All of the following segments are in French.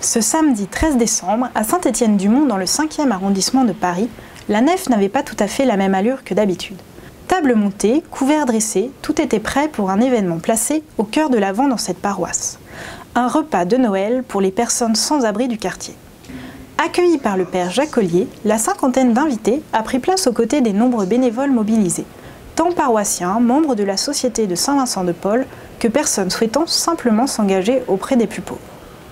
Ce samedi 13 décembre, à Saint-Étienne-du-Mont, dans le 5e arrondissement de Paris, la nef n'avait pas tout à fait la même allure que d'habitude. Table montée, couverts dressés, tout était prêt pour un événement placé au cœur de l'Avent dans cette paroisse. Un repas de Noël pour les personnes sans abri du quartier. Accueillis par le père Jacques Ollier, la cinquantaine d'invités a pris place aux côtés des nombreux bénévoles mobilisés, tant paroissiens, membres de la Société de Saint-Vincent-de-Paul, que personnes souhaitant simplement s'engager auprès des plus pauvres.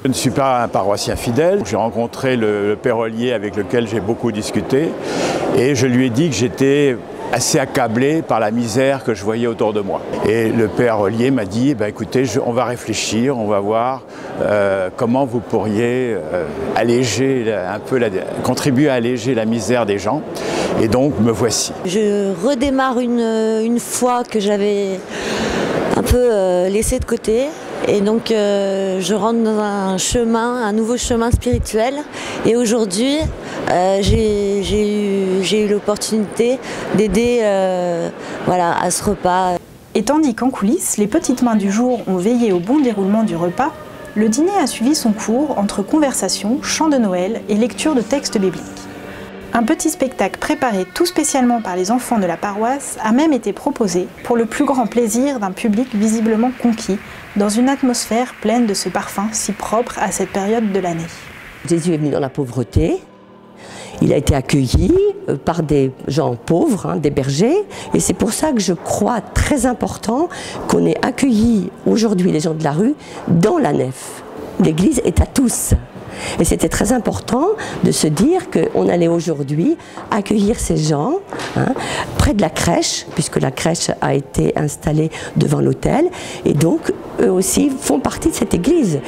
Je ne suis pas un paroissien fidèle. J'ai rencontré le père Ollier avec lequel j'ai beaucoup discuté et je lui ai dit que j'étais assez accablé par la misère que je voyais autour de moi. Et le père Ollier m'a dit, écoutez, on va réfléchir, on va voir comment vous pourriez alléger un peu, contribuer à alléger la misère des gens. Et donc, me voici. Je redémarre une foi que j'avais un peu laissée de côté. Et donc je rentre dans un nouveau chemin spirituel. Et aujourd'hui, j'ai eu l'opportunité d'aider à ce repas. Et tandis qu'en coulisses, les petites mains du jour ont veillé au bon déroulement du repas, le dîner a suivi son cours entre conversation, chant de Noël et lecture de textes bibliques. Un petit spectacle préparé tout spécialement par les enfants de la paroisse a même été proposé pour le plus grand plaisir d'un public visiblement conquis, dans une atmosphère pleine de ce parfum si propre à cette période de l'année. Jésus est venu dans la pauvreté, il a été accueilli par des gens pauvres, des bergers, et c'est pour ça que je crois très important qu'on ait accueilli aujourd'hui les gens de la rue dans la nef. L'église est à tous. Et c'était très important de se dire qu'on allait aujourd'hui accueillir ces gens près de la crèche, puisque la crèche a été installée devant l'autel, et donc eux aussi font partie de cette église.